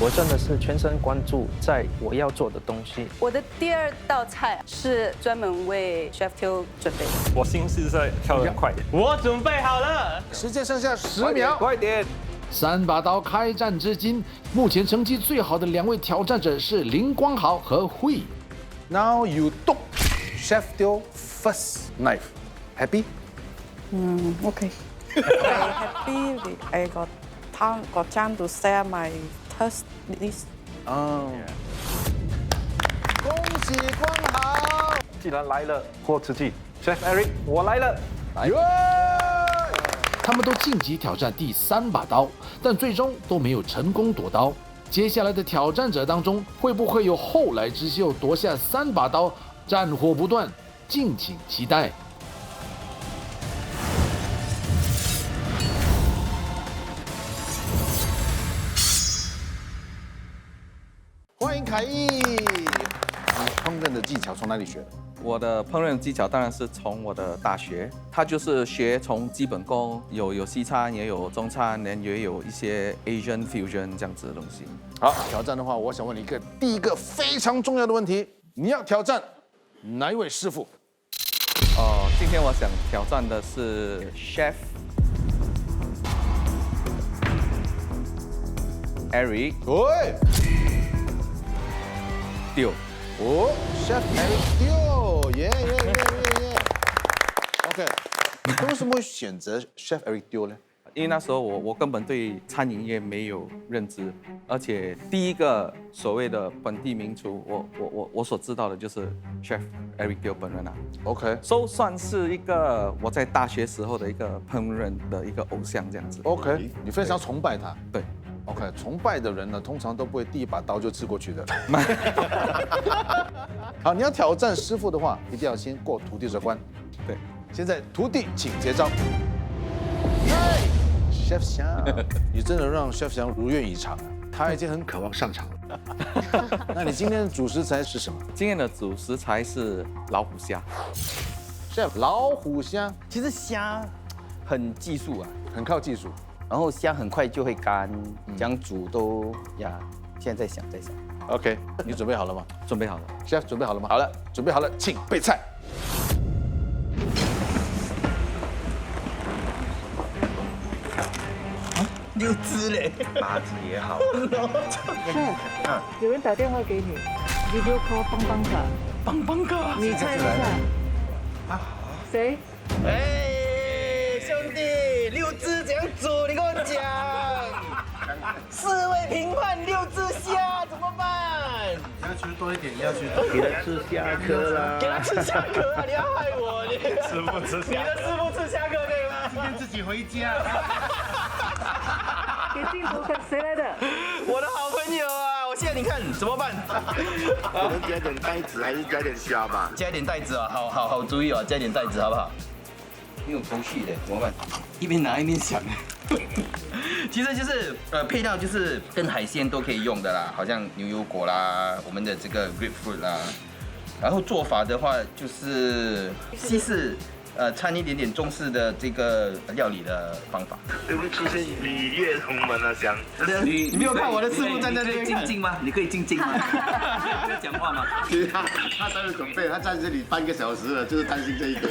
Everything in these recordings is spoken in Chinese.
我真的是全神贯注在我要做的东西。我的第2道菜是专门为 Chef Teo 准备的。我心是在跳得快点。我准备好了，时间剩下10秒，快点！ 3把刀开战至今，目前成绩最好的2位挑战者是林光豪和慧。Now you do Chef Teo first knife. Happy? Okay. I'm happy with I got chance to share my taste with this. 哦，恭喜光豪！既然来了，霍吃鸡 ，Chef Eric， 我来了。哟！他们都晋级挑战第3把刀，但最终都没有成功夺刀。接下来的挑战者当中，会不会有后来之秀夺下3把刀，战火不断？敬请期待。欢迎凯毅，你烹饪的技巧从哪里学的？我的烹饪技巧当然是从我的大学，它就是学从基本功，有西餐，也有中餐，也有一些 Asian fusion 这样子的东西。好，挑战的话，我想问你第一个非常重要的问题，你要挑战哪一位师傅？今天我想挑战的是 Chef Eric 对， Teo。哦 ，Chef Eric Teo，耶耶耶耶耶。OK， 你为什么会选择 Chef Eric Teo 呢？因为那时候我根本对餐饮业没有认知，而且第一个所谓的本地名厨，我所知道的就是 Chef Eric Teo 本人啊。OK， 算是一个我在大学时候的一个烹饪的一个偶像这样子。OK， 你非常崇拜他。对。OK， 崇拜的人呢，通常都不会第一把刀就刺过去的。好，你要挑战师傅的话，一定要先过徒弟这关。对，现在徒弟请接招。嗨 ，Chef 翔，你真的让 Chef 翔如愿以偿啊！他已经很渴望上场了。那你今天的主食材是什么今天的主食材是老虎虾。 ？Chef 老虎虾，其实虾很技术啊，很靠技术。然后虾很快就会干，这样煮都呀。现在在想。 OK， 你准备好了吗准备好了。 ？Chef 准备好了吗？好了，准备好了，请备菜。6只嘞，8只也好。有人打电话给你，video call 帮帮卡，你猜一下，谁？哎，兄弟，6只怎样煮？你跟我讲。4位评判6只虾怎么办？要求多一点，要求给他吃虾壳啦。给他吃虾壳啊！你要害我，你师傅吃虾，你的师傅吃虾壳对吗？今天自己回家。给镜头看谁来的？我的好朋友啊！我现在你看怎么办？可能加点袋子，还是加点虾吧？加点袋子啊，好注意哦，加点袋子好不好？你有头绪的怎么办？一边拿一边想。其实就是配料就是跟海鲜都可以用的啦，好像牛油果啦，我们的这个 grapefruit 啦。然后做法的话就是西式掺一点点中式的这个料理的方法。会不会出现礼乐同门啊？想你没有看我的师傅站在那边静静吗？你可以静静吗？不要讲话吗？其实他当然准备，他站这里半个小时了，就是担心这一个。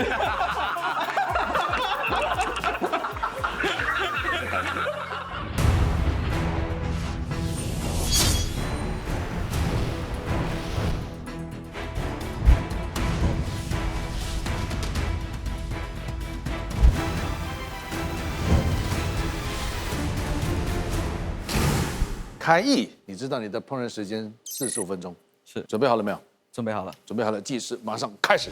凯毅，你知道你的烹饪时间45分钟，是准备好了没有？准备好了。准备好了，计时马上开始。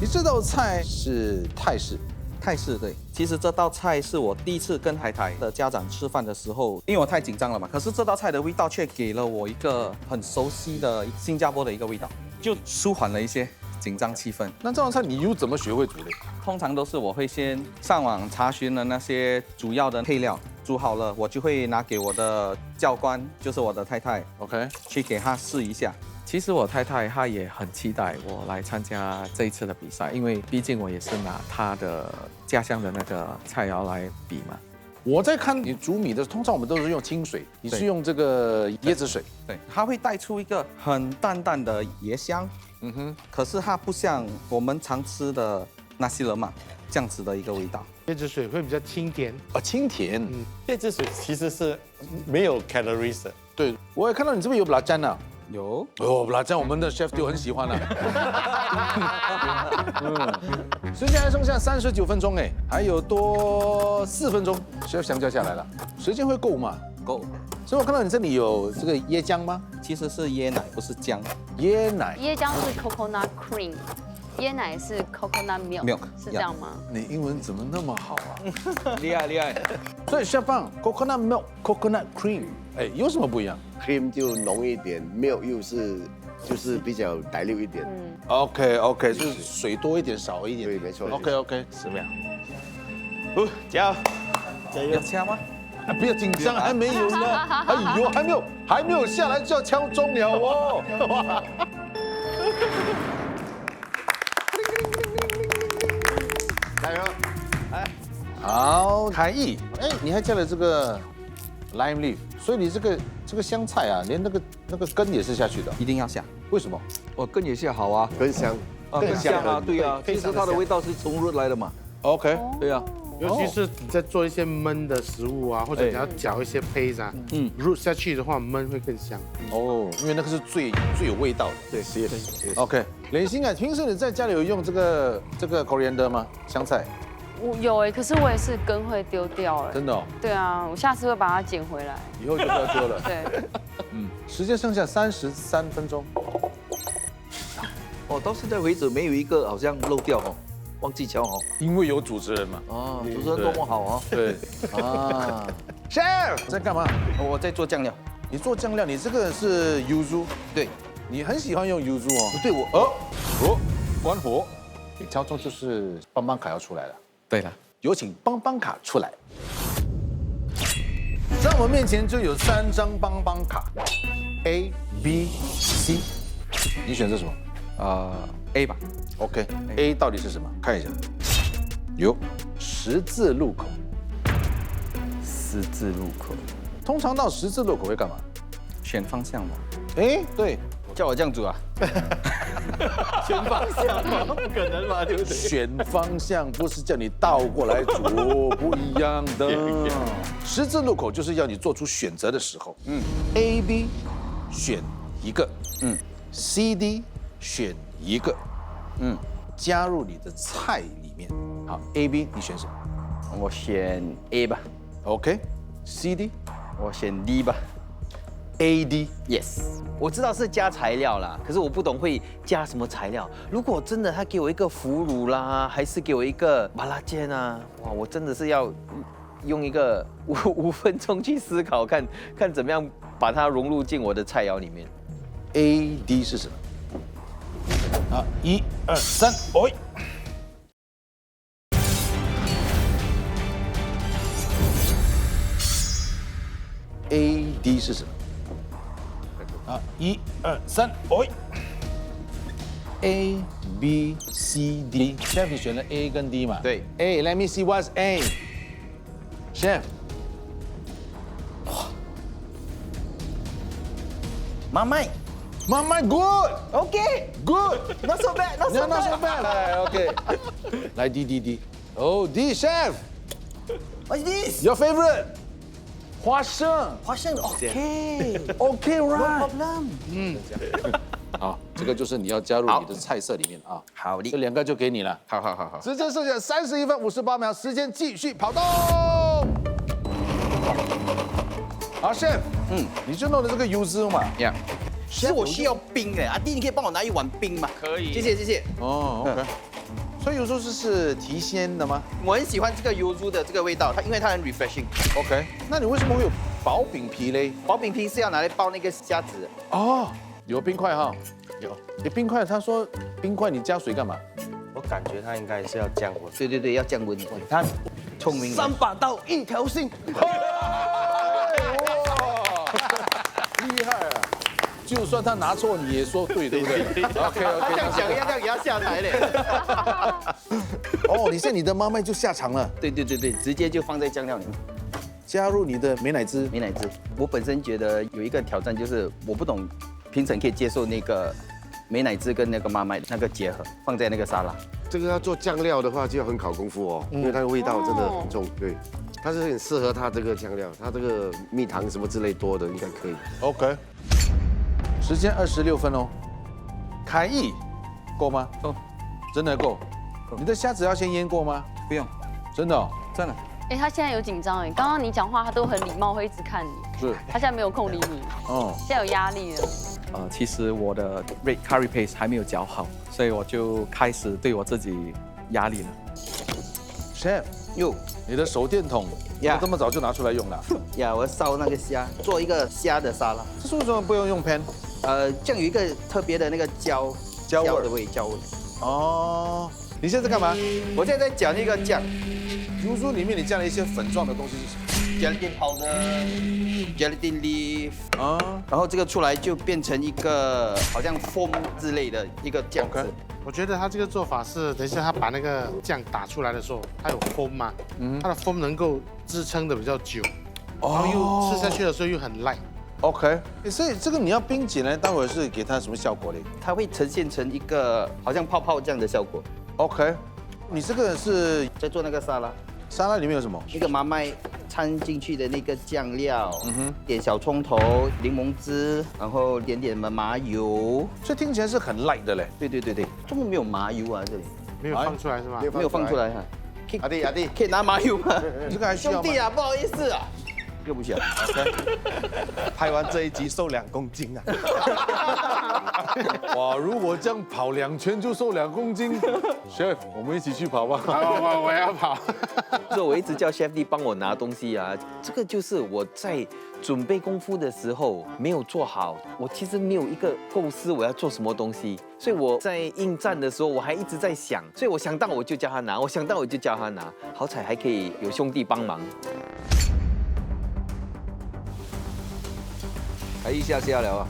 你这道菜是泰式，泰式对，其实这道菜是我第一次跟海苔的家长吃饭的时候，因为我太紧张了嘛，可是这道菜的味道却给了我一个很熟悉的新加坡的一个味道，就舒缓了一些紧张气氛。那这道菜你又怎么学会煮的？通常都是我会先上网查询了那些主要的配料，煮好了我就会拿给我的教官，就是我的太太 ，OK， 去给她试一下。其实我太太她也很期待我来参加这一次的比赛，因为毕竟我也是拿她的家乡的那个菜肴来比嘛。我在看你煮米的，通常我们都是用清水，你是用这个椰子水。对，它会带出一个很淡淡的椰香。嗯哼，可是它不像我们常吃的纳西勒玛这样子的一个味道。椰子水会比较清甜。啊，清甜。椰子水其实是没有 calories 的。对，我也看到你这边有辣酱啊。有哦，辣酱我们的 chef 就很喜欢了。时间还剩下39分钟哎，还有多4分钟，chef 香蕉下来了，时间会够吗？够。所以我看到你这里有这个椰浆吗？其实是椰奶，不是姜。椰奶。椰浆是 coconut cream， 椰奶是 coconut milk， 是这样吗？你英文怎么那么好啊？厉害厉害。所以 chef 放 coconut milk、coconut cream， 哎，有什么不一样 ？cream 就浓一点，milk 又是就是比较带溜一点。OK， 就是水多一点，少一点。对，没错。OK， 10秒。加油！要掐吗？不要紧张，还没有呢。哎呦，还没有下来就要敲钟了哦。哇！加油！哎，好，凯毅，哎，你还加了这个 lime leaf， 所以你这个香菜啊，连那个根也是下去的，一定要下。为什么？我根也下好啊，更香，更香啊，对啊，其实它的味道是从肉来的嘛。OK， 对啊。尤其是你在做一些焖的食物啊，或者你要搅一些paste啊，root 下去的话，焖会更香。哦，因为那个是最有味道的。对，是。OK， 磊鑫啊，平时你在家里有用这个 coriander 吗？香菜？我有哎，可是我也是根会丢掉哎。真的哦？对啊，我下次会把它捡回来。以后就不要丢了。对。时间剩下33分钟。哦，到现在为止没有一个好像漏掉哦。忘记敲哦，因为有主持人嘛。哦，主持人多么好啊！对啊 ，Chef 在干嘛？我在做酱料。你做酱料，你这个是 yuzu， 对，你很喜欢用 yuzu 哦。对我关火，你敲钟就是邦邦卡要出来了。对了，有请邦邦卡出来。在我们面前就有3张邦邦卡 ，A、B、C， 你选择什么？A 吧。OK，A 到底是什么？看一下，有十字路口。十字路口，通常到十字路口会干嘛？选方向嘛。哎，对，叫我这样煮啊？选方向吗？不可能吧，对不对？选方向不是叫你倒过来煮，不一样的。十字路口就是要你做出选择的时候。A、B 选一个，C、D 选一个。加入你的菜里面。好 ，A、B 你选什么？我选 A 吧。OK，C、D 我选 D 吧。A、D Yes， 我知道是加材料啦，可是我不懂会加什么材料。如果真的他给我一个腐乳啦，还是给我一个麻辣煎啊，哇，我真的是要用一个5分钟去思考，看怎么样把它融入进我的菜肴里面。A、D 是什么？好，1、2、3，喂。A、D 是什么？好，1、2、3，喂。A、B、C、D。Chef 你选了 A 跟 D 嘛？对。A，Let me see what's A。Chef。妈麦。妈妈 ，good，good，not so bad，not so bad， 来 OK， 来 D， 哦 D Chef，What's this？ Your favorite？ 花生 ，OK，OK right， 好，这个就是你要加入你的菜色里面啊。好的，这2个就给你了。好。时间剩下31分58秒，时间继续跑动。好 ，Chef， 你就弄的这个油脂嘛。Yeah。其实我需要冰的，阿弟，你可以帮我拿一碗冰吗？可以，谢谢。哦 ，OK。所以油酥是提鲜的吗？我很喜欢这个油酥的这个味道，因为它很 refreshing。OK， 那你为什么会有薄饼皮嘞？薄饼皮是要拿来包那个虾子。哦，有冰块哈。有。你冰块，他说冰块你加水干嘛？我感觉它应该是要降温。对，要降温。他聪明。3把刀一条心。厉害啊！就算他拿错，你也说对，对不对 ？OK， 他这样讲，要给他下台嘞。哦，你现在你的妈妈就下场了。对，直接就放在酱料里面。加入你的美乃滋。美乃滋，我本身觉得有一个挑战就是我不懂评审可以接受那个美乃滋跟那个妈麦那个结合放在那个沙拉。这个要做酱料的话就要很考功夫哦，因为它的味道真的很重。对，它是很适合它这个酱料，它这个蜜糖什么之类多的应该可以。 OK， 时间26分哦。凯毅，够吗？够，真的够。你的虾子要先腌过吗？不用，真的哦。真的。哎，他现在有紧张哎，刚刚你讲话他都很礼貌，会一直看你。是。他现在没有空理你。哦。现在有压力了。其实我的 red curry paste 还没有搅好，所以我就开始对我自己压力了。Chef， 哟，你的手电筒呀，这么早就拿出来用了？呀，我要烧那个虾，做一个虾的沙拉。这是为什么不用 pan？ 这样有一个特别的那个椒味。哦，你现在在干嘛？我现在在搅那个酱。比如说里面你加了一些粉状的东西是什么 ？Gelatin powder、gelatin leaf 啊，然后这个出来就变成一个好像 foam 之类的一个酱汁。我觉得他这个做法是，等一下他把那个酱打出来的时候，它有 foam 嘛，它的 foam能够支撑的比较久，然后又吃下去的时候又很 light。OK， 所以这个你要冰起来，待会儿是给它什么效果嘞？它会呈现成一个好像泡泡这样的效果。OK， 你这个是在做那个沙拉。沙拉里面有什么？一个麻麦掺进去的那个酱料，点小葱头、柠檬汁，然后点点麻油。这听起来是很 light 的嘞。对，怎么没有麻油啊？这里没有放出来是吗？没有放出来哈。阿弟，可以拿麻油吗？这个还需要吗？兄弟啊，不好意思啊。这个不需要。OK。拍完这一集瘦2公斤啊！哇，如果这样跑2圈就瘦2公斤，Chef， 我们一起去跑吧。我要跑。所以我一直叫 Chef D 帮我拿东西啊，这个就是我在准备功夫的时候没有做好，我其实没有一个构思我要做什么东西，所以我在应战的时候我还一直在想，所以我想到我就叫他拿，我想到我就叫他拿，好彩还可以有兄弟帮忙。还一下下了啊。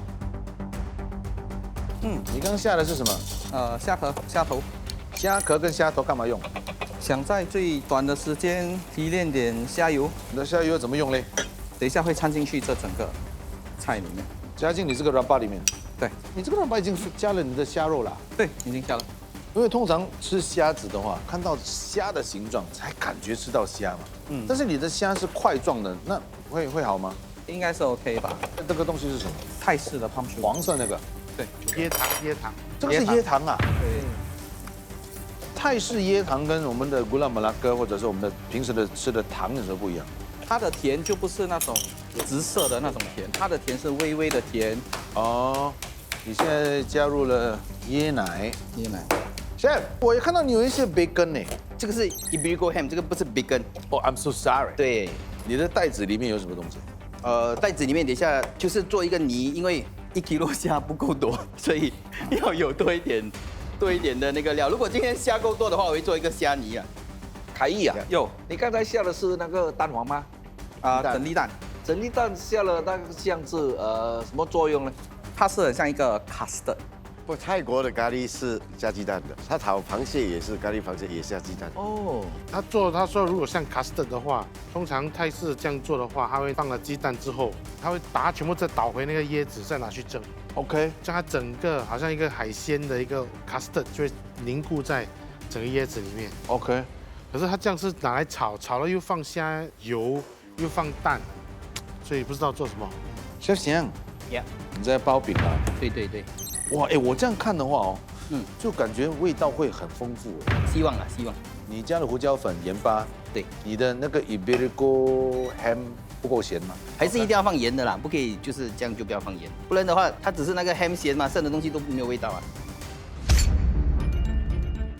你刚下的是什么？虾头。虾壳跟虾头干嘛用？想在最短的时间提炼点虾油。你的虾油怎么用嘞？等一下会掺进去这整个菜里面，加进你这个 raba 里面。对，你这个 raba 已经加了你的虾肉了。对，已经加了。因为通常吃虾子的话，看到虾的形状才感觉吃到虾嘛。但是你的虾是块状的，那会好吗？应该是 OK 吧。这个东西是什么？泰式的泡黄色那个。对，椰糖。这个是椰糖啊。对。泰式椰糖跟我们的古拉马拉哥或者是我们的平时的吃的糖有什么不一样？它的甜就不是那种直色的那种甜，它的甜是微微的甜。哦，你现在加入了椰奶。Chef， 我也看到你有一些 bacon 呢。这个是 Iberico ham， 这个不是 bacon。Oh， I'm so sorry。对，你的袋子里面有什么东西？袋子里面等一下就是做一个泥，因为1 kg虾不够多，所以要有多一点的那个料。如果今天虾够多的话，我会做一个虾泥啊。凯毅啊，有，你刚才下的是那个蛋黄吗？整粒蛋。整粒蛋下了那个像是什么作用呢？它是很像一个 custard。不，泰国的咖喱是加鸡蛋的，他炒螃蟹也是咖喱螃蟹也是加鸡蛋。哦，他说如果像 custard 的话，通常泰式这样做的话，他会放了鸡蛋之后，他会把它全部再倒回那个椰子，再拿去蒸。OK， 将它整个好像一个海鲜的一个 custard 就会凝固在整个椰子里面。OK， 可是它这样是拿来炒，炒了又放虾油，又放蛋，所以不知道做什么。Chef Xiang， 你在包饼啊？对。哇，我这样看的话哦，就感觉味道会很丰富。希望。你加了胡椒粉、盐巴，对，你的那个 Iberico ham 不够咸吗？还是一定要放盐的啦，不可以就是这样就不要放盐，不然的话它只是那个 ham 咸嘛，剩的东西都没有味道啊。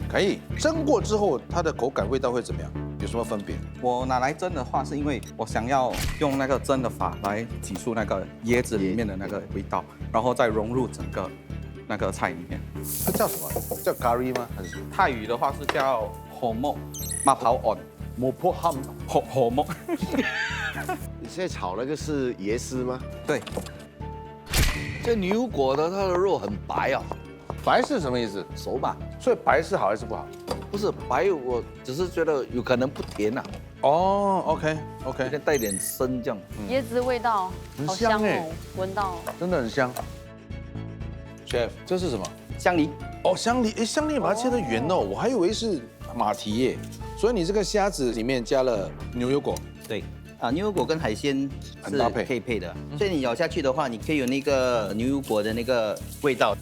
可以蒸过之后，它的口感味道会怎么样？有什么分别？我拿来蒸的话，是因为我想要用那个蒸的法来挤出那个椰子里面的那个味道，然后再融入整个那个菜里面。它叫什么？叫 curry 吗？还是什么？泰语的话是叫 homok， 马跑 on， 摩坡ham homok。你现在炒那个是椰丝吗？对。这牛果的它的肉很白啊。白是什么意思？熟吧。所以白是好还是不好？不是白，我只是觉得有可能不甜啊。哦，OK，有点带点生这样。椰子味道很好香香哎哦，闻到。真的很香。Chef，这是什么？香梨。哦，香梨，哎，香梨把它切得圆哦，我还以为是马蹄耶。所以你这个虾子里面加了牛油果。对。牛油果跟海鲜是搭配可以配的，所以你咬下去的话，你可以有那个牛油果的那个味道。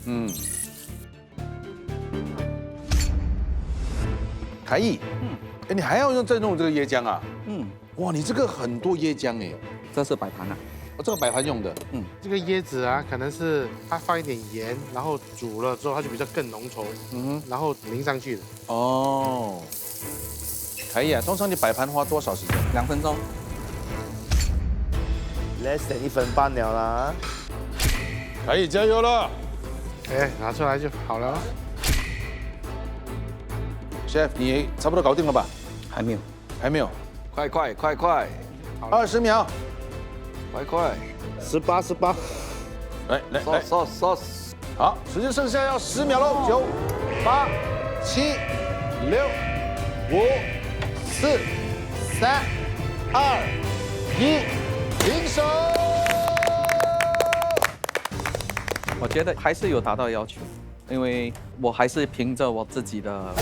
凯毅，哎，你还要再弄这个椰浆啊？哇，你这个很多椰浆哎，这是摆盘啊，这个摆盘用的。这个椰子啊，可能是它放一点盐，然后煮了之后它就比较更浓稠，然后淋上去的。哦，凯毅啊，通常你摆盘花多少时间？2分钟。less than 1分半了啦。凯毅加油了！哎，拿出来就好了。Chef， 你差不多搞定了吧？还没有，还没有。快20秒，快18。来， ，sauce，好，时间剩下要10秒喽，9、8、7、6、5、4、3、2、1，平手。我觉得还是有达到要求，因为我还是凭着我自己的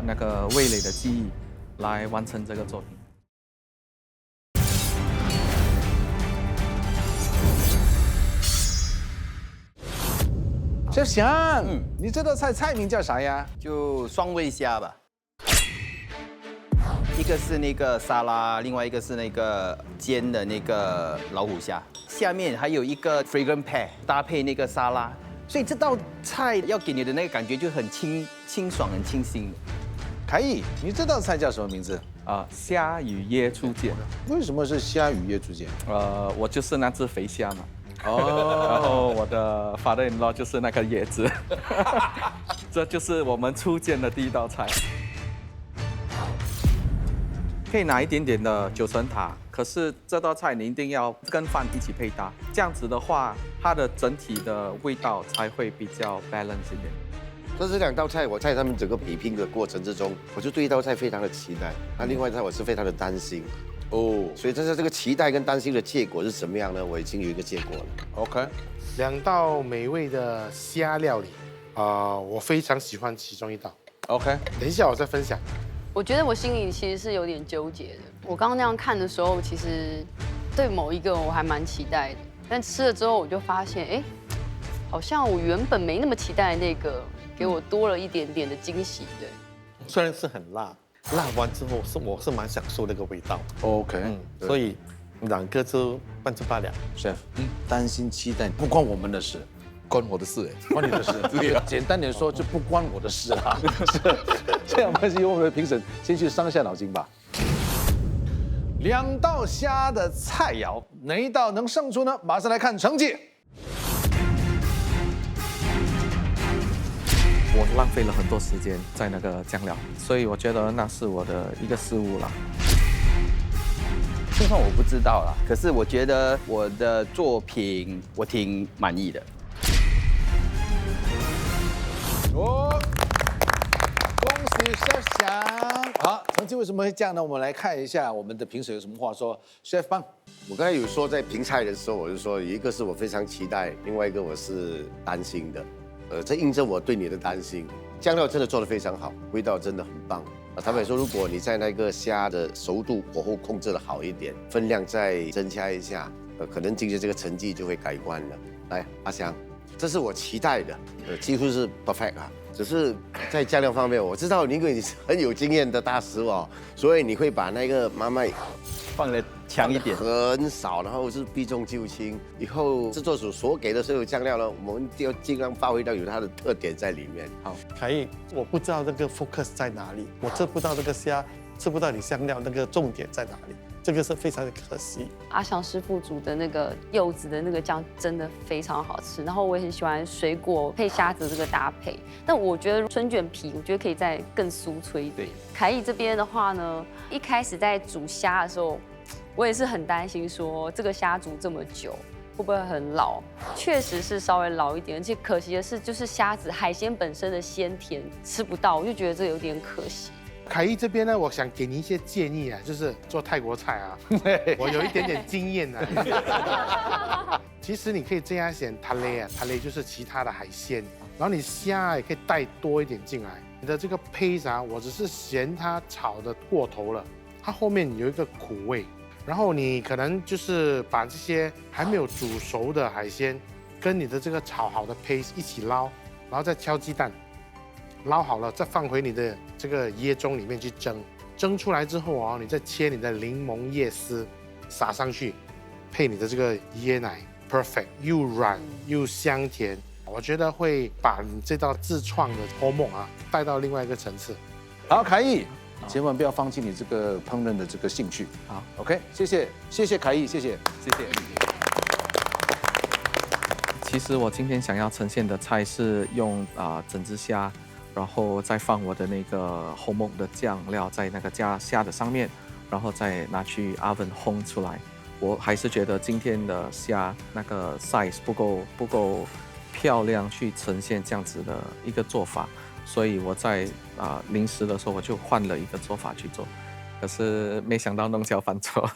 那个味蕾的记忆来完成这个作品。Chef翔，你这道菜名叫啥呀？就双味虾吧。一个是那个沙拉，另外一个是那个煎的那个老虎虾，下面还有一个 fragrant pear 搭配那个沙拉，所以这道菜要给你的那个感觉就很清爽、很清新。凯毅，你这道菜叫什么名字？虾与椰初见。为什么是虾与椰初见？我就是那只肥虾嘛。哦，然后我的 father-in-law 就是那个椰子，这就是我们初见的第一道菜。可以拿一点点的九层塔，可是这道菜你一定要跟饭一起配搭，这样子的话，它的整体的味道才会比较 balance 一点。这2道菜，我在他们整个比拼的过程之中，我就对一道菜非常的期待，那另外一道我是非常的担心。哦，所以这个期待跟担心的结果是什么样呢？我已经有一个结果了。OK， 2道美味的虾料理，我非常喜欢其中一道。OK， 等一下我再分享。我觉得我心里其实是有点纠结的。我刚刚那样看的时候，其实对某一个我还蛮期待的，但吃了之后我就发现，哎，好像我原本没那么期待的那个，给我多了一点点的惊喜。对，虽然是很辣，辣完之后我是蛮享受那个味道。OK，所以2个就半斤8两。Chef，担心期待不关我们的事。关我的事关你的事。简单点说，就不关我的事啦。是，这样关系由我们的评审先去伤下脑筋吧。2道虾的菜肴，哪一道能胜出呢？马上来看成绩。我浪费了很多时间在那个酱料，所以我觉得那是我的一个失误啦。情况我不知道啦，可是我觉得我的作品我挺满意的。恭喜 Chef 翔！好，成绩为什么会这样呢？我们来看一下我们的评审有什么话说。Chef 帮，我刚才有说在评菜的时候，我就说一个是我非常期待，另外一个我是担心的。这印证我对你的担心。酱料真的做得非常好，味道真的很棒。坦白说，如果你在那个虾的熟度、火候控制的好一点，分量再增加一下，可能今天这个成绩就会改观了。来，阿翔，这是我期待的，几乎是 perfect 啊。只是在酱料方面，我知道你是很有经验的大师哦，所以你会把那个妈麦放得强一点，很少，然后是避重就轻。以后制作组所给的所有酱料呢，我们就要尽量发挥到有它的特点在里面。好，凯毅，我不知道这个 focus 在哪里，我吃不到这个虾，吃不到你香料那个重点在哪里，这个是非常的可惜。阿翔师傅煮的那个柚子的那个酱真的非常好吃，然后我也很喜欢水果配虾子这个搭配。但我觉得春卷皮，我觉得可以再更酥脆一点。凯毅这边的话呢，一开始在煮虾的时候，我也是很担心说这个虾煮这么久会不会很老？确实是稍微老一点，而且可惜的是，就是虾子海鲜本身的鲜甜吃不到，我就觉得这有点可惜。凯毅这边呢，我想给你一些建议啊，就是做泰国菜啊，我有一点点经验啊。其实你可以这样选塔雷啊，塔雷就是其他的海鲜，然后你虾也可以带多一点进来。你的这个 paste 啊，我只是嫌它炒的过头了，它后面有一个苦味。然后你可能就是把这些还没有煮熟的海鲜，跟你的这个炒好的 paste 一起捞，然后再敲鸡蛋。捞好了，再放回你的这个椰中里面去蒸。蒸出来之后哦，你再切你的柠檬叶丝，撒上去，配你的这个椰奶 ，perfect， 又软又香甜。我觉得会把你这道自创的烘梦啊带到另外一个层次。好，凯毅，千万不要放弃你这个烹饪的这个兴趣。好 ，OK， 谢谢凯毅，谢谢。其实我今天想要呈现的菜是用整只虾。然后再放我的那个烘梦的酱料在那个虾的上面，然后再拿去 oven 烘出来。我还是觉得今天的虾那个 size 不够漂亮，去呈现这样子的一个做法，所以我在临时的时候我就换了一个做法去做，可是没想到弄巧反拙。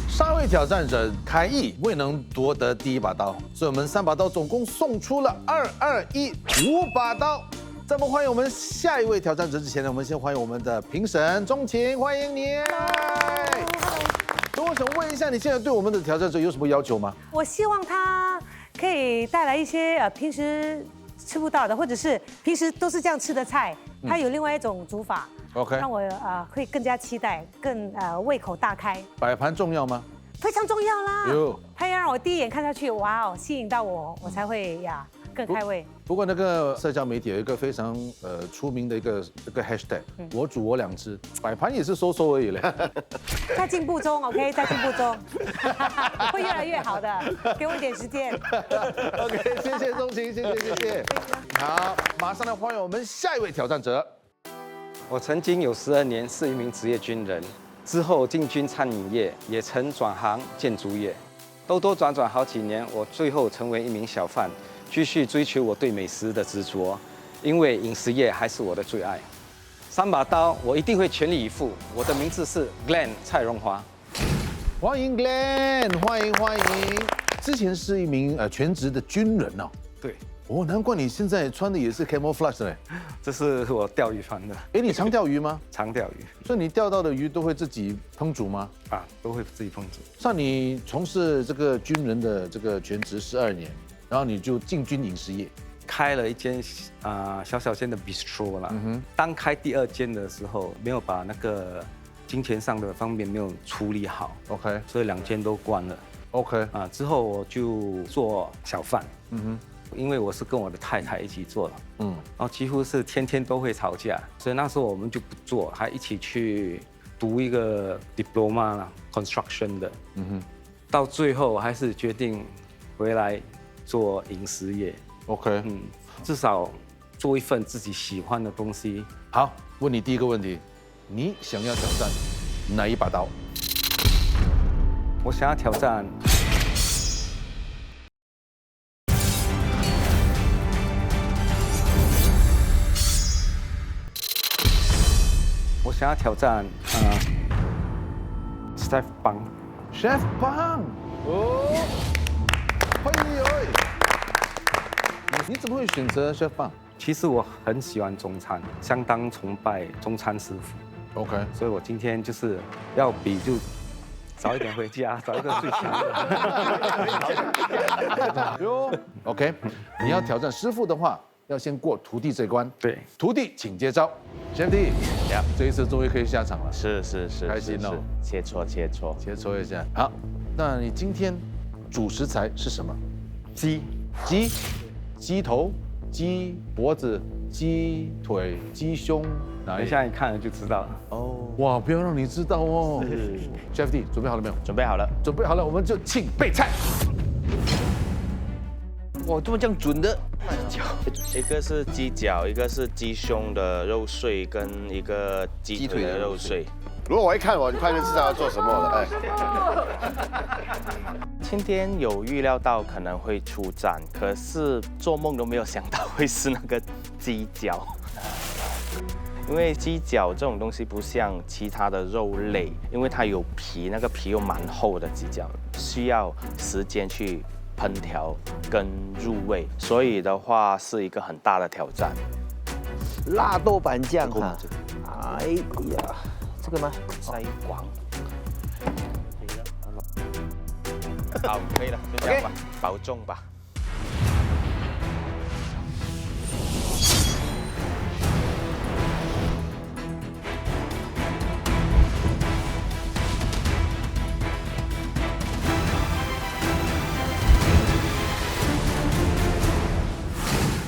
上位挑战者凯毅未能夺得第一把刀，所以我们3把刀总共送出了5把刀。在我们欢迎我们下一位挑战者之前呢，我们先欢迎我们的评审钟晴，欢迎你。所以我想问一下，你现在对我们的挑战者有什么要求吗？我希望他可以带来一些平时吃不到的，或者是平时都是这样吃的菜，他有另外一种煮法。OK， 让我会更加期待，更胃口大开。摆盘重要吗？非常重要啦。有，它要让我第一眼看下去，哇哦，吸引到我，我才会更开胃。不过那个社交媒体有一个非常出名的一个hashtag， 我煮我2吃，摆盘也是收而已嘞。在进步中 ，OK， 在进步中，会越来越好的，给我一点时间。OK， 谢谢钟晴，谢谢。好，马上来欢迎我们下一位挑战者。我曾经有12年是一名职业军人，之后进军餐饮业，也曾转行建筑业，兜转好几年，我最后成为一名小贩，继续追求我对美食的执着，因为饮食业还是我的最爱。3把刀，我一定会全力以赴。我的名字是 Glenn 蔡荣华，欢迎 Glenn， 欢迎。之前是一名全职的军人哦。对。哦，难怪你现在穿的也是 camouflage 嘞。这是我钓鱼穿的。哎，你常钓鱼吗？常钓鱼。所以你钓到的鱼都会自己烹煮吗？都会自己烹煮。像你从事这个军人的这个全职12年，然后你就进军饮食业，开了一间小间的 bistro 啦。当开第2间的时候，没有把那个金钱上的方面没有处理好。OK， 所以2间都关了。OK， 之后我就做小贩。因为我是跟我的太太一起做的，然后几乎是天天都会吵架，所以那时候我们就不做，还一起去读一个 diploma 啦 ，construction 的，到最后还是决定回来做饮食业。OK， 至少做一份自己喜欢的东西。好，问你第一个问题，你想要挑战哪一把刀？我想要挑战。我想要挑战Chef Bang。Chef Bang， 哦，欢迎你怎么会选择 Chef Bang？ 其实我很喜欢中餐，相当崇拜中餐师傅。OK， 所以我今天就是要比就早一点回家，找一个最强的。哟 ，OK， 你要挑战师傅的话，要先过徒弟这关。对，徒弟请接招。兄弟，这一次终于可以下场了，是，开心哦。切磋一下。好，那你今天主食材是什么？鸡头、鸡脖子、鸡腿、鸡胸，等一下你看了就知道了。哦，哇，不要让你知道哦。Chef D， 准备好了没有？准备好了，我们就请备菜。哇，这么这样准的？一个是鸡脚，一个是鸡胸的肉碎，跟一个鸡腿的肉碎。如果我一看我，你快就知道要做什么了。今天有预料到可能会出战，可是做梦都没有想到会是那个鸡脚。因为鸡脚这种东西不像其他的肉类，因为它有皮，那个皮又蛮厚的，鸡脚需要时间去烹调跟入味，所以的话是一个很大的挑战。辣豆瓣酱哈，哎呀，这个吗？筛广。好，可以了，就这样吧，保重吧。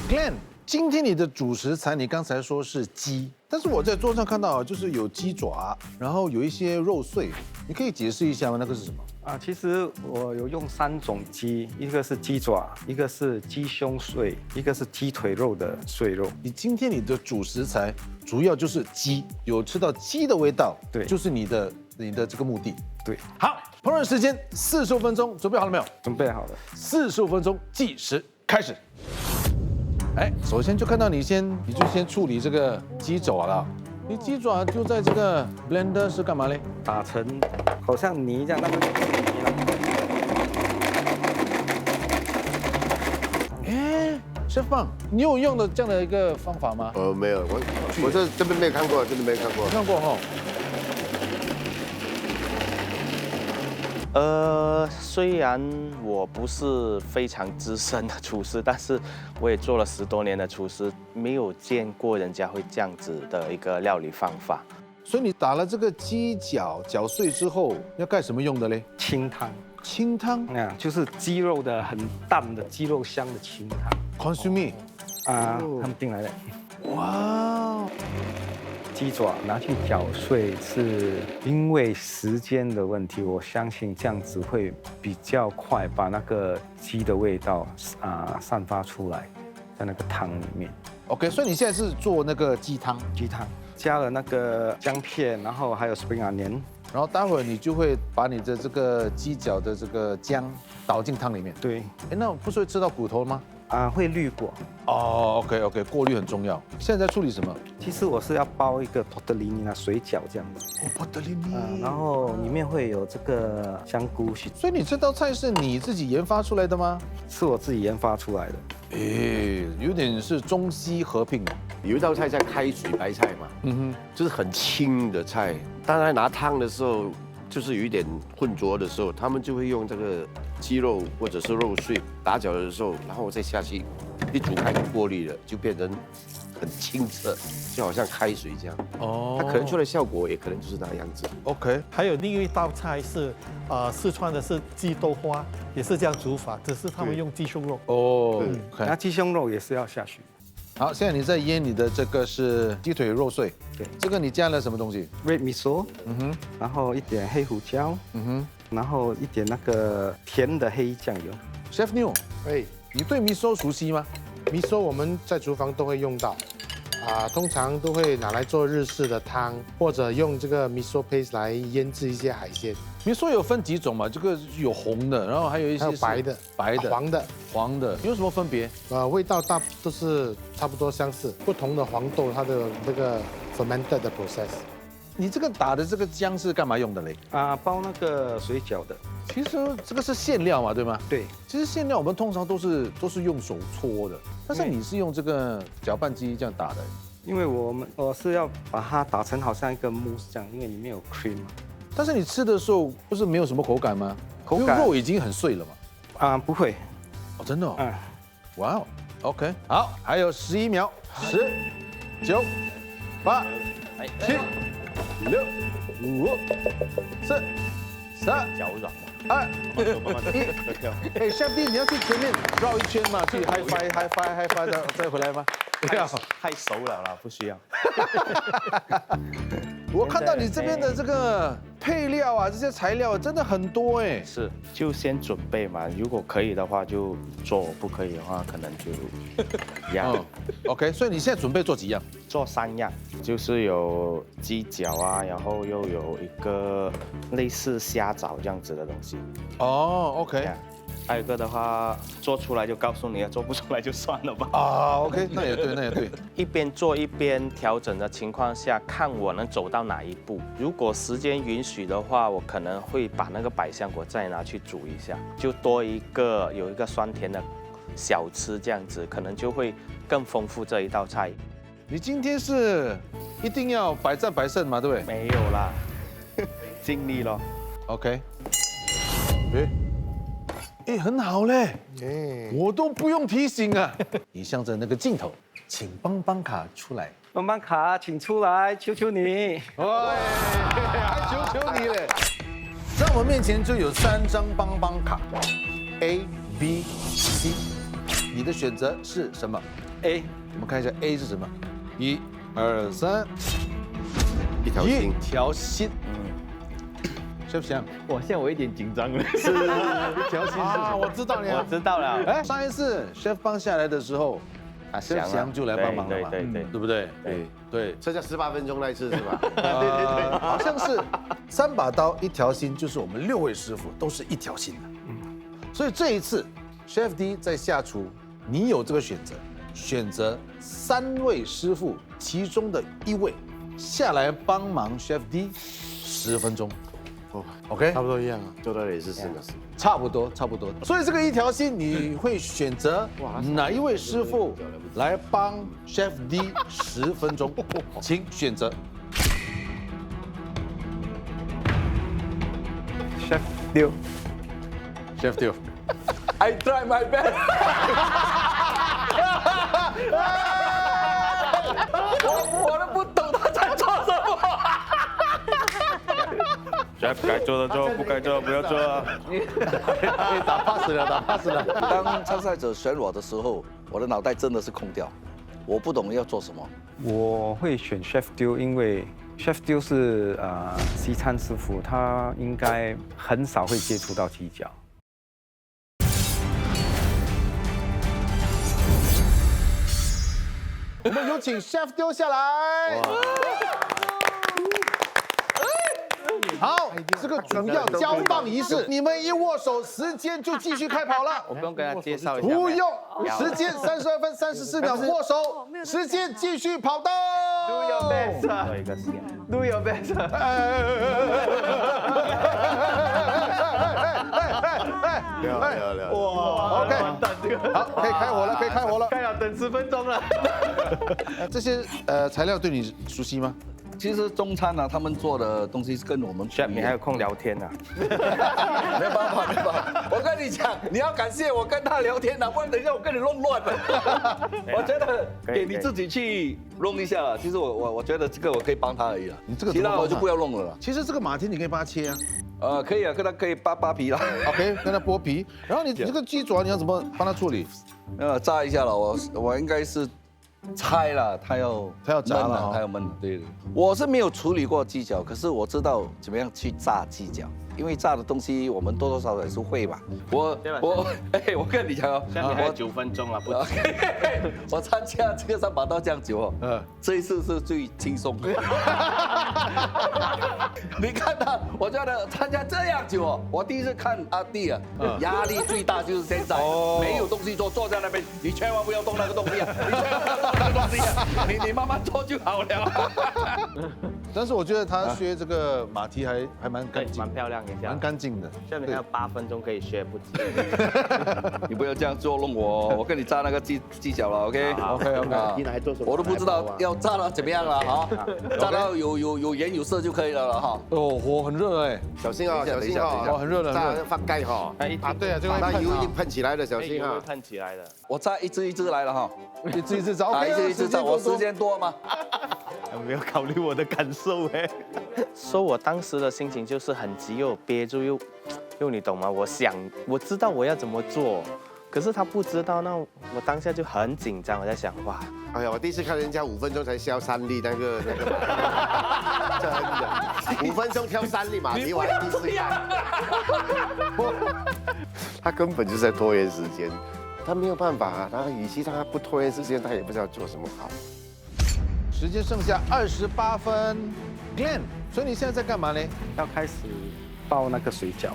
Glenn， 今天你的主食材你刚才说是鸡，但是我在桌上看到就是有鸡爪，然后有一些肉碎，你可以解释一下吗？那个是什么？其实我有用3种鸡，一个是鸡爪，一个是鸡胸碎，一个是鸡腿肉的碎肉。你今天你的主食材主要就是鸡，有吃到鸡的味道，对，就是你的这个目的。对，好，烹饪时间45分钟，准备好了没有？准备好了。45分钟计时开始。首先就看到你就先处理这个鸡爪了。你鸡爪就在这个 blender 是干嘛嘞？打成好像泥这样，Chef Bang，你有用的这样的一个方法吗？没有，我这边没有看过，真的没有看过。看过哈。虽然我不是非常资深的厨师，但是我也做了10多年的厨师，没有见过人家会这样子的一个料理方法。所以你打了这个鸡脚搅碎之后，要干什么用的嘞？清汤。清汤就是鸡肉的很淡的鸡肉香的清汤。Consume 他们订来的。哇。鸡爪拿去搅碎，是因为时间的问题，我相信这样子会比较快把那个鸡的味道散发出来，在那个汤里面。OK， 所以你现在是做那个鸡汤，加了那个姜片，然后还有 spring onion， 然后待会儿你就会把你的这个鸡脚的这个姜倒进汤里面。对，那不是会吃到骨头吗？会滤过。OK， 过滤很重要。现在在处理什么？其实我是要包一个 tortellini 水饺这样子。tortellini。然后里面会有这个香菇。所以你这道菜是你自己研发出来的吗？是我自己研发出来的。有点是中西合并。有一道菜叫开水白菜嘛，就是很清的菜。当然拿汤的时候，就是有一点混浊的时候，他们就会用这个鸡肉或者是肉碎打搅的时候，然后再下去一煮开就过滤了，就变成很清澈，就好像开水这样。它可能出来效果也可能就是那样子。OK， 还有另一道菜是四川的是鸡豆花，也是这样煮法，只是他们用鸡胸肉。那鸡胸肉也是要下去。好，现在你在腌你的这个是鸡腿肉碎，对，这个你加了什么东西 ？Red miso，然后一点黑胡椒，然后一点那个甜的黑酱油。Chef New， 你对 miso 熟悉吗？miso 我们在厨房都会用到，通常都会拿来做日式的汤，或者用这个 miso paste 来腌制一些海鲜。miso 有分几种嘛？这个有红的，然后还有一些白的、黄的，有什么分别？味道都是差不多相似，不同的黄豆它的那个 fermented 的 process。你这个打的这个姜是干嘛用的嘞？包那个水饺的。其实这个是馅料嘛，对吗？对。其实馅料我们通常都是用手搓的，但是你是用这个搅拌机这样打的。因为我是要把它打成好像一个 mousse 这样，因为里面有 cream。但是你吃的时候不是没有什么口感吗？口感肉已经很碎了嘛。不会。真的哦。哇哦 ，OK， 好，还有11秒，10、9、8、7、6、5、4、3、脚软2、1。Chef D， 你要去前面绕一圈嘛，去 high five 再回来吗？不要，太熟了啦，不需要。我看到你这边的这个配料啊，这些材料真的很多哎。是，就先准备嘛，如果可以的话就做，不可以的话可能就一样。OK， 所以你现在准备做几样？做3样，就是有鸡脚啊，然后又有一个类似虾枣这样子的东西。OK。还有一个的话，做出来就告诉你了，做不出来就算了吧。啊，OK， 那也对，那也对。一边做一边调整的情况下，看我能走到哪一步。如果时间允许的话，我可能会把那个百香果再拿去煮一下，就多有一个酸甜的小吃，这样子可能就会更丰富这一道菜。你今天是一定要百战百胜嘛，对不对？没有啦，尽力咯。OK。哎，很好嘞，我都不用提醒啊。你向着那个镜头，请帮帮卡出来。帮帮卡，请出来，求求你！哎，还求求你嘞！在我们面前就有3张帮帮卡 ，A、B、C， 你的选择是什么 ？A， 我们看一下 A 是什么？1、2、3，一条心。一条心。Chef Xiang，哇，现在我有点紧张了。是一条心是什么？我知道了，我知道了。哎，上一次 Chef 帮下来的时候，Chef Xiang就来帮忙了嘛，对不对？对，剩下18分钟那一次是吧？对，好像是3把刀一条心，就是我们6位师傅都是一条心的。所以这一次 Chef D 在下厨，你有这个选择，选择3位师傅其中的1位下来帮忙 Chef D 10分钟。OK， 差不多一样啊，做到也是4个字，差不多。所以这个一条心，你会选择哪一位师傅来帮 Chef D 10分钟？请选择。Chef Teo。Chef Teo。I try my best。我都不懂他在做什么。Chef 该做的做，不该做的不要做啊！打 pass 了。当参赛者选我的时候，我的脑袋真的是空掉，我不懂要做什么。我会选 Chef Teo， 因为 Chef Teo 是西餐师傅，他应该很少会接触到鸡脚。我们有请 Chef Teo下来。好，这个主要交棒仪式，你们一握手，时间就继续开跑了。我不用跟他介绍一下。不用，时间32分34秒，握手，时间继续跑动。Do your best。做一个线。Do your best。哇 ，OK， 好，可以开火了。该要等10分钟了。这些材料对你熟悉吗？其实中餐呢，他们做的东西是跟我们Chef，你还有空聊天啊？没办法。我跟你讲，你要感谢我跟他聊天啊，不然等一下我跟你弄乱了。我觉得给你自己去弄一下。其实我觉得这个我可以帮他而已了。你这个其他我就不要弄了。其实这个马蹄你可以帮他切啊。可以啊，跟他可以扒皮了。OK， 跟他剥皮。然后你这个鸡爪你要怎么帮他处理？炸一下了，我应该是。猜了，他要炸了，他要焖。对，我是没有处理过鸡脚，可是我知道怎么样去炸鸡脚，因为炸的东西我们多多少少也是会吧。我跟你讲哦，现在还有9分钟啊，不止。我参加这个3把刀这样久哦，这一次是最轻松的。你看他，我觉得参加这样久哦，我第一次看阿弟啊，压力最大就是现在没有东西做，坐在那边，你千万不要动那个东西啊，你千万不要动那个东西啊，你慢慢做就好了。但是我觉得他削这个马蹄还蛮干净，蛮漂亮一下，蛮干净的。下面还有8分钟可以削，不止。你不要这样做弄我，我跟你炸那个鸡脚了 ，OK？ 你来做什么？我都不知道要炸到怎么样了哈，炸到有颜有色就可以了哈。哦，火很热哎，小心啊，小心啊，很热了，炸放盖哈。对啊，这个那油一定喷起来的，小心啊，喷起来的。我炸一只一只来了哈，一只炸，一只炸，我时间多吗？没有考虑我的感受哎。说我当时的心情就是很急又憋住又你懂吗？我知道我要怎么做，可是他不知道，那我当下就很紧张，我在想哇，哎呀，我第一次看人家5分钟才削3粒那个，真的，5分钟挑3粒马蹄，我还第一次看。他根本就是在拖延时间，他没有办法啊。然后与其他不拖延时间，他也不知道做什么好。时间剩下28分 ，Glenn， 所以你现在在干嘛呢？要开始包那个水饺。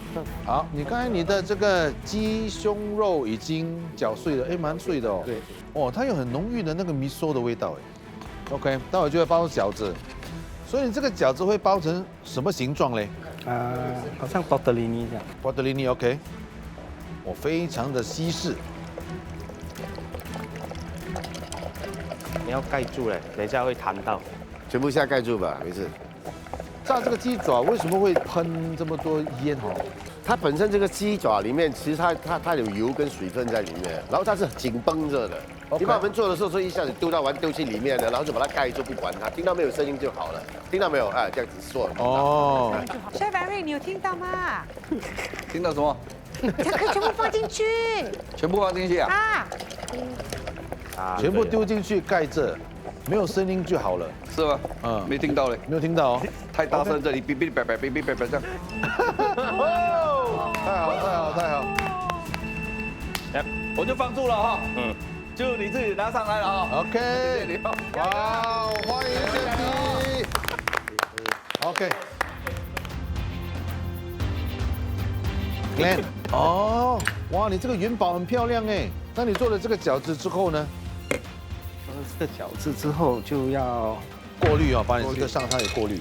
好，你刚才你的这个鸡胸肉已经搅碎了，哎，蛮碎的哦。对。哦，它有很浓郁的那个米寿的味道哎。OK， 待会就会包饺子。所以你这个饺子会包成什么形状嘞？好像 tortellini 这样。tortellini OK。我非常的西式。你要盖住嘞，等一下会弹到。全部下盖住吧，没事。炸这个鸡爪为什么会喷这么多烟哦？它本身这个鸡爪里面，其实它有油跟水分在里面，然后它是紧绷着的。一般我们做的时候，说一下子丢进里面的，然后就把它盖住，不管它，听到没有声音就好了。听到没有？哎，这样子做。哦。Chef Eric，你有听到吗？听到什么？这个全部放进去。全部放进去啊？全部丢进去盖着，没有声音就好了。是吗？没听到嘞。没有听到哦。太大声，这里哔哔叭叭哔哔叭叭这样。太好。我就放住了哈。就你自己拿上来了哈。OK。谢谢你。哇，欢迎谢弟。OK。Glenn。哦，哇，你这个元宝很漂亮哎。那你做了这个饺子之后呢？这个饺子之后就要过滤啊，把你这个上汤也过滤。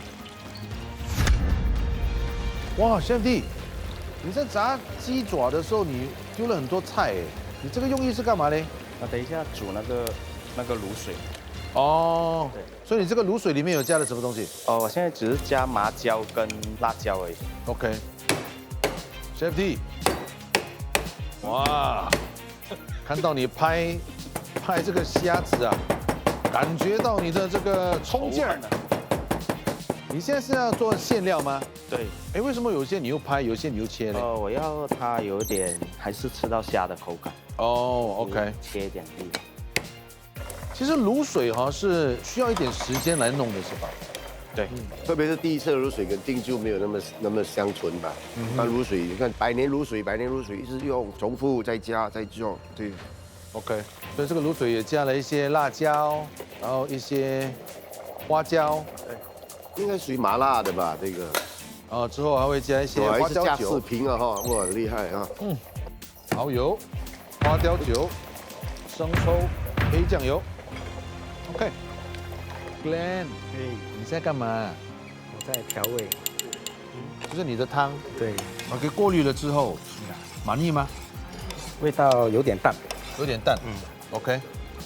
哇，兄弟，你在炸鸡爪的时候，你丢了很多菜哎，你这个用意是干嘛嘞？等一下煮那个卤水。哦，对，所以你这个卤水里面有加了什么东西？哦，我现在只是加麻椒跟辣椒而已。OK。Chef D， 哇，看到你拍这个虾子啊，感觉到你的这个冲劲儿。你现在是要做馅料吗？对。哎，为什么有些你又拍，有些你又切呢？我要它有点还是吃到虾的口感。哦 ，OK。切一点粒。其实卤水哈是需要一点时间来弄的，是吧？对。特别是第一次的卤水跟定就没有那么相纯吧。那卤水，你看百年卤水一直用，重复再加再做，对。OK， 所以这个卤水也加了一些辣椒，然后一些花椒，对，应该属于麻辣的吧？这个。之后还会加一些花椒酒。加4瓶啊哈，哇，很厉害啊。蚝油、花椒酒、生抽、黑酱油。OK。Glenn， 你在干嘛？我在调味。就是你的汤。对。OK， 过滤了之后，满意吗？味道有点淡。有点淡。OK。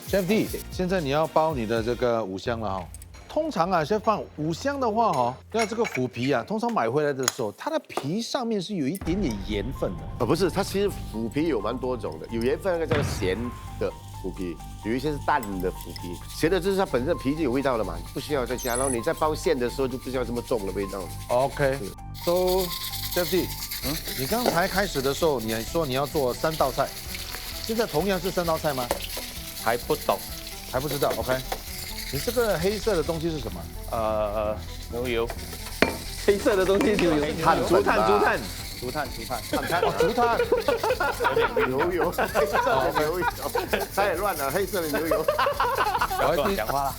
Chef D， 现在你要包你的这个五香了哈。通常啊，先放五香的话哈，要这个腐皮啊，通常买回来的时候，它的皮上面是有一点点盐分的。不是，它其实腐皮有蛮多种的，有盐分那个叫咸的腐皮，有一些是淡的腐皮。咸的就是它本身皮就有味道了嘛，不需要再加。然后你在包馅的时候就不需要这么重的味道。OK。So Chef D， 你刚才开始的时候，你还说你要做3道菜，现在同样是3道菜吗？还不懂，还不知道。OK。你这个黑色的东西是什么？牛油。黑色的东西牛油。竹炭。牛油。它也乱了，黑色的牛油。我讲话了。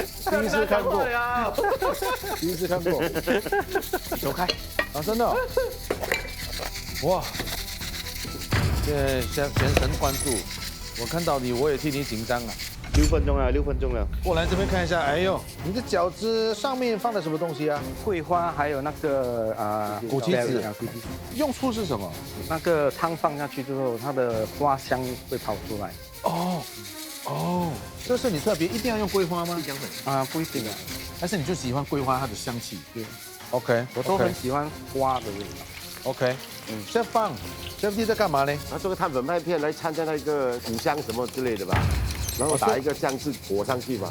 第一次看过。走开。啊，真的。哇！现在全神贯注，我看到你，我也替你紧张啊。6分钟了。过来这边看一下，哎呦，你的饺子上面放了什么东西啊？桂花，还有那个枸杞子。用处是什么？那个汤放下去之后，它的花香会跑出来。这是你特别一定要用桂花吗？不一定啊，但是你就喜欢桂花它的香气。对。OK， 我都很喜欢花的味道。OK。Chef D 在干嘛呢？他做个碳粉麦片来掺在那个五香什么之类的吧。然后打一个酱汁裹上去吧。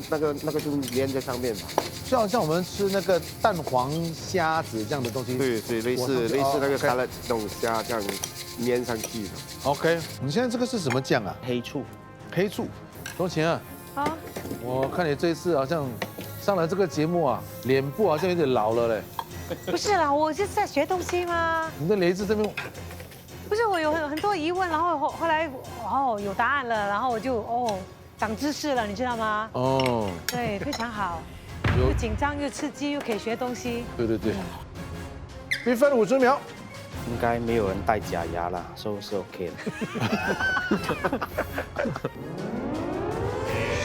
那个就粘在上面吧。就好像我们吃那个蛋黄虾子这样的东西。对，类似那个沙拉那种虾这样粘上去的。OK， 你现在这个是什么酱啊？黑醋。多少钱啊？我看你这一次好像上了这个节目啊，脸部好像有点老了嘞。不是啦，我就是在学东西嘛。你的雷子这边。不是，我有很多疑问，然后后来有答案了，然后我就长知识了，你知道吗？对，非常好，又紧张又刺激，又可以学东西。对。比分50秒。应该没有人戴假牙啦，所以是 OK 的。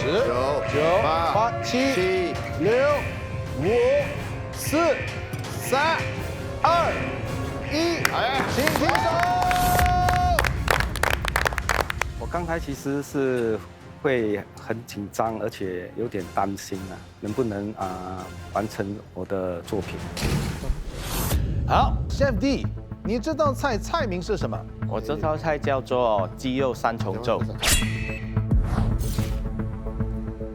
10、9、8、7、6、5、4、3、2、1，请停手。我刚才其实是会很紧张，而且有点担心啊，能不能完成我的作品？好 ，Chef D， 你这道菜菜名是什么？我这道菜叫做鸡肉三重奏。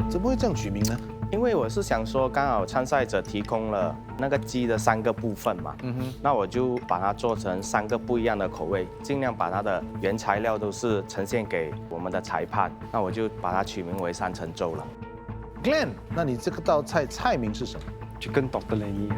怎么会这样取名呢？因为我是想说，刚好参赛者提供了那个鸡的3个部分嘛，那我就把它做成3个不一样的口味，尽量把它的原材料都是呈现给我们的裁判，那我就把它取名为三重奏了。Glenn， 那你这个道菜菜名是什么？就跟 Dr. Lenny。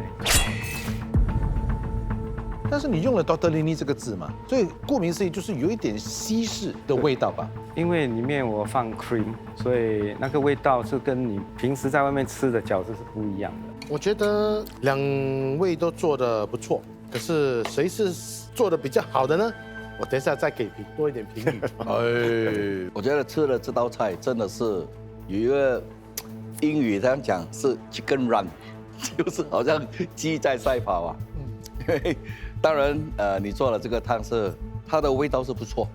但是你用了 Dr. Lenny 这个字嘛，所以顾名思义就是有一点西式的味道吧？因为里面我放 cream， 所以那个味道是跟你平时在外面吃的饺子是不一样的。我觉得2位都做得不错，可是谁是做得比较好的呢？我等一下再给多一点评语。哎，我觉得吃了这道菜真的是有一个英语这样讲是 chicken run， 就是好像鸡在赛跑啊。因为当然你做了这个汤是它的味道是不错，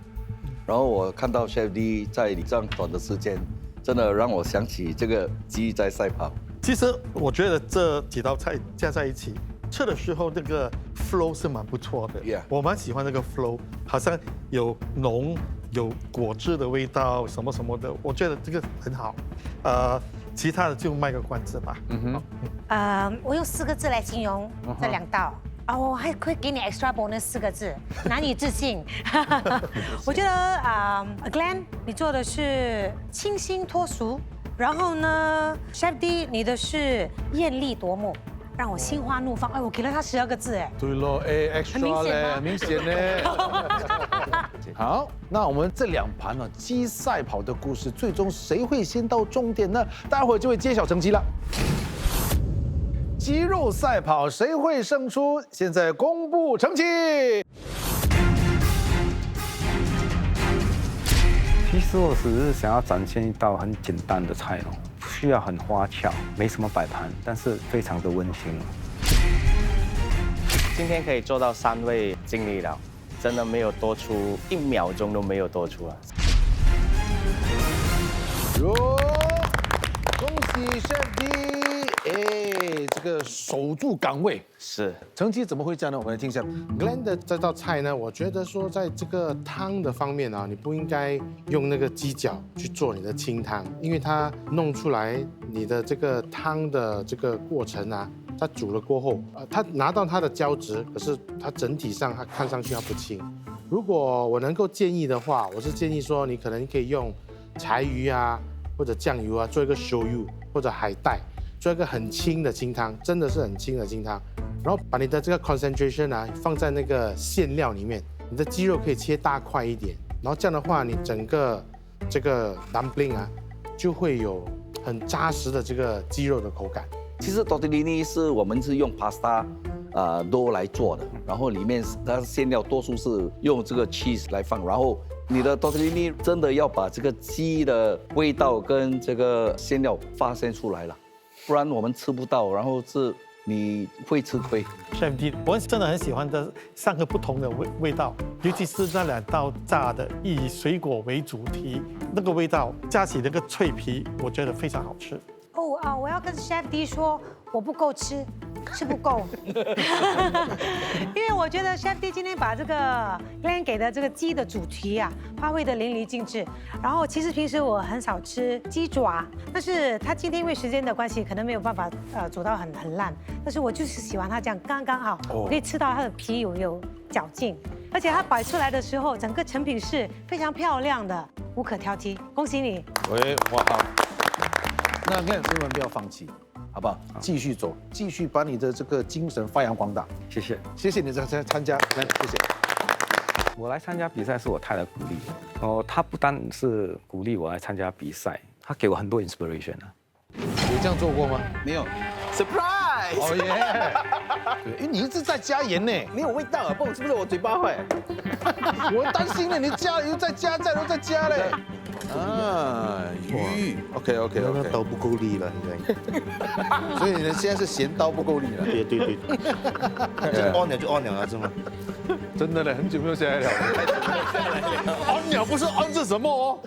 然后我看到 Chef D 在你这样短的时间，真的让我想起这个鸡在赛跑。其实我觉得这几道菜加在一起吃的时候，那个 flow 是蛮不错的。我蛮喜欢那个 flow， 好像有浓有果汁的味道，什么什么的，我觉得这个很好。其他的就卖个关子吧。我用4个字来形容这2道。我还会给你 extra bonus 4个字，难以置信。我觉得Glenn 你做的是清新脱俗，然后呢 Chef D 你的是艳丽夺目，让我心花怒放。我给了他12个字哎。对喽，extra 嘞，很明显嘞。好，那我们这2盘呢鸡赛跑的故事，最终谁会先到终点呢？待会儿就会揭晓成绩了。鸡肉赛跑谁会胜出？现在公布成绩。其实我只是想要展现一道很简单的菜哦，不需要很花俏，没什么摆盘，但是非常的温馨。今天可以做到3位尽力了，真的没有多出1秒钟都没有多出啊！恭喜 Chef D！ 这个守住岗位是成绩怎么会这样呢？我们来听一下 Glenn 的这道菜呢，我觉得说在这个汤的方面啊，你不应该用那个鸡脚去做你的清汤，因为它弄出来你的这个汤的这个过程啊，它煮了过后，它拿到它的胶质，可是它整体上它看上去它不清。如果我能够建议的话，我是建议说你可能可以用柴鱼啊或者酱油啊做一个 shoyu 或者海带。做一个很清的清汤，真的是很清的清汤，然后把你的这个 concentration 啊放在那个馅料里面，你的鸡肉可以切大块一点，然后这样的话，你整个这个 dumpling 啊就会有很扎实的这个鸡肉的口感。其实 Dr. Lenny 是我们是用 pasta dough 来做的，然后里面它馅料多数是用这个 cheese 来放，然后你的 Dr. Lenny 真的要把这个鸡的味道跟这个馅料发现出来了。不然我们吃不到，然后是你会吃亏。Chef D， 我真的很喜欢这3个不同的味道，尤其是那2道炸的，以水果为主题，那个味道加起那个脆皮，我觉得非常好吃。我要跟 Chef D 说，我不够吃不够，因为我觉得 Chef D 今天把这个 Glenn 给的这个鸡的主题啊，发挥得淋漓尽致。然后其实平时我很少吃鸡爪，但是他今天因为时间的关系，可能没有办法煮到很烂，但是我就是喜欢它这样刚刚好，我可以吃到它的皮有嚼劲，而且它摆出来的时候，整个成品是非常漂亮的，无可挑剔。恭喜你！哇好。那Glenn千万不要放弃，好不好？继续走，继续把你的这个精神发扬光大。谢谢，谢谢你的参加，来，谢谢。我来参加比赛是我太太鼓励哦，她不单是鼓励我来参加比赛，她给我很多 inspiration 啊。有这样做过吗？没有 ，surprise。哦耶！对，因为你一直在加盐呢，没有味道啊，不懂是不是我嘴巴坏？我担心呢，你加了又再加，再再加嘞。啊，鱼 ，OK， 那刀不够力了，现在。所以你现在是嫌刀不够力了。对。这按钮就按钮了，是吗？真的嘞，很久没有下来了。按钮不是按着什么哦？